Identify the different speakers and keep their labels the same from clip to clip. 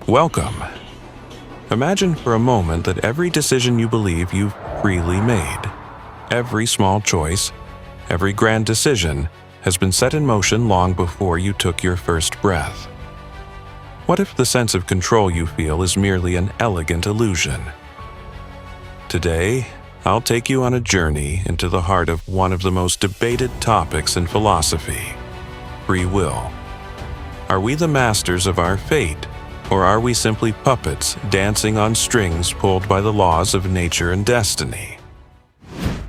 Speaker 1: Welcome. Imagine for a moment that every decision you believe you've freely made, every small choice, every grand decision has been set in motion long before you took your first breath. What if the sense of control you feel is merely an elegant illusion? Today, I'll take you on a journey into the heart of one of the most debated topics in philosophy: free will. Are we the masters of our fate, or are we simply puppets dancing on strings pulled by the laws of nature and destiny?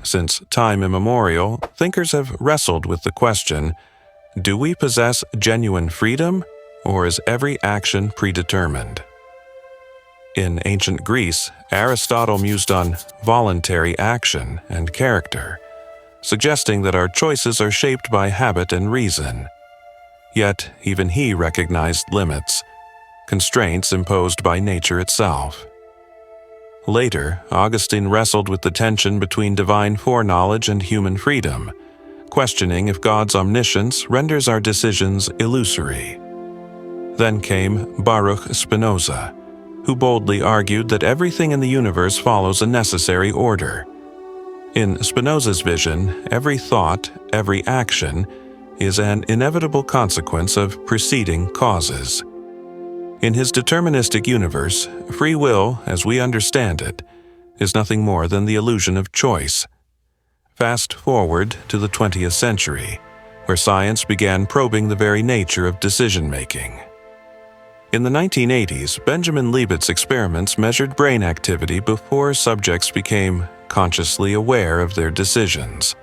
Speaker 1: Since time immemorial, thinkers have wrestled with the question, do we possess genuine freedom, or is every action predetermined? In ancient Greece, Aristotle mused on voluntary action and character, suggesting that our choices are shaped by habit and reason. Yet, even he recognized limits, constraints imposed by nature itself. Later, Augustine wrestled with the tension between divine foreknowledge and human freedom, questioning if God's omniscience renders our decisions illusory. Then came Baruch Spinoza, who boldly argued that everything in the universe follows a necessary order. In Spinoza's vision, every thought, every action, is an inevitable consequence of preceding causes. In his deterministic universe, free will, as we understand it, is nothing more than the illusion of choice. Fast forward to the 20th century, where science began probing the very nature of decision-making. In the 1980s, Benjamin Liebet's experiments measured brain activity before subjects became consciously aware of their decisions.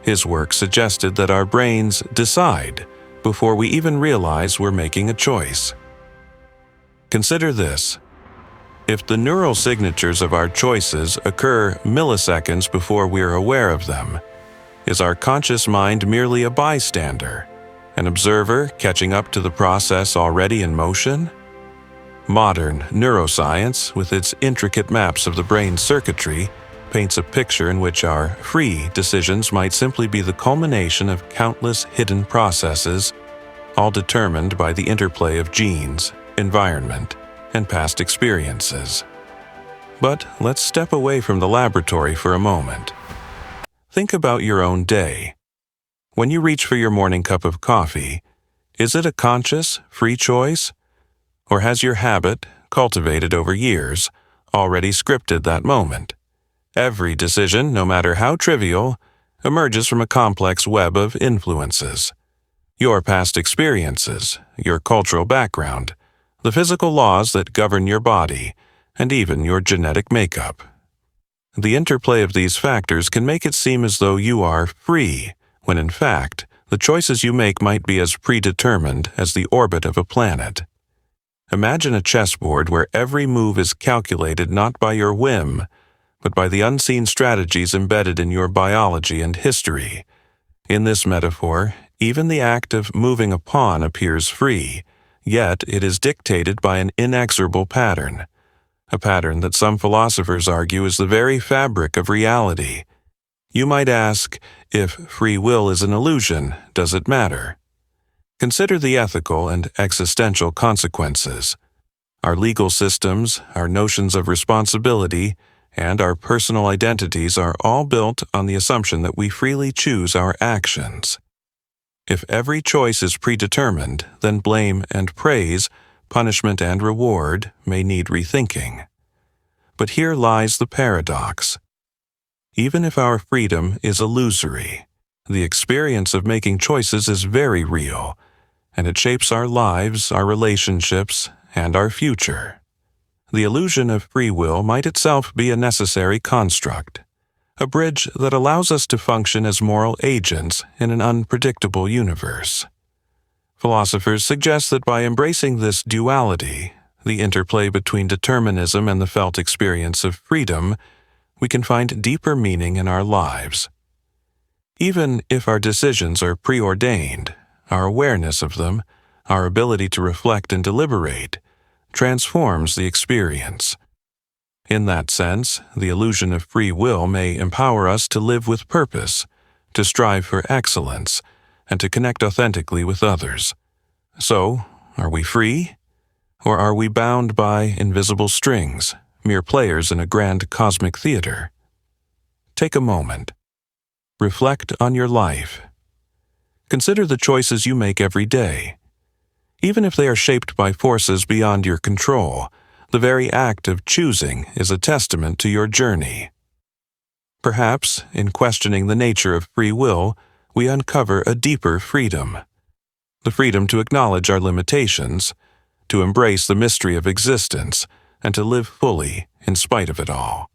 Speaker 1: His work suggested that our brains decide before we even realize we're making a choice. Consider this. If the neural signatures of our choices occur milliseconds before we're aware of them, is our conscious mind merely a bystander, an observer catching up to the process already in motion? Modern neuroscience, with its intricate maps of the brain's circuitry, paints a picture in which our free decisions might simply be the culmination of countless hidden processes, all determined by the interplay of genes, environment, and past experiences. But let's step away from the laboratory for a moment. Think about your own day. When you reach for your morning cup of coffee, is it a conscious, free choice? Or has your habit, cultivated over years, already scripted that moment? Every decision, no matter how trivial, emerges from a complex web of influences. Your past experiences, your cultural background, the physical laws that govern your body, and even your genetic makeup. The interplay of these factors can make it seem as though you are free, when in fact, the choices you make might be as predetermined as the orbit of a planet. Imagine a chessboard where every move is calculated not by your whim, but by the unseen strategies embedded in your biology and history. In this metaphor, even the act of moving a pawn appears free, yet it is dictated by an inexorable pattern, a pattern that some philosophers argue is the very fabric of reality. You might ask, if free will is an illusion, does it matter? Consider the ethical and existential consequences. Our legal systems, our notions of responsibility, and our personal identities are all built on the assumption that we freely choose our actions. If every choice is predetermined, then blame and praise, punishment and reward may need rethinking. But here lies the paradox. Even if our freedom is illusory, the experience of making choices is very real, and it shapes our lives, our relationships, and our future. The illusion of free will might itself be a necessary construct, a bridge that allows us to function as moral agents in an unpredictable universe. Philosophers suggest that by embracing this duality, the interplay between determinism and the felt experience of freedom, we can find deeper meaning in our lives. Even if our decisions are preordained, our awareness of them, our ability to reflect and deliberate, transforms the experience. In that sense, the illusion of free will may empower us to live with purpose, to strive for excellence, and to connect authentically with others. So, are we free? Or are we bound by invisible strings, mere players in a grand cosmic theater? Take a moment. Reflect on your life. Consider the choices you make every day. Even if they are shaped by forces beyond your control, the very act of choosing is a testament to your journey. Perhaps, in questioning the nature of free will, we uncover a deeper freedom. The freedom to acknowledge our limitations, to embrace the mystery of existence, and to live fully in spite of it all.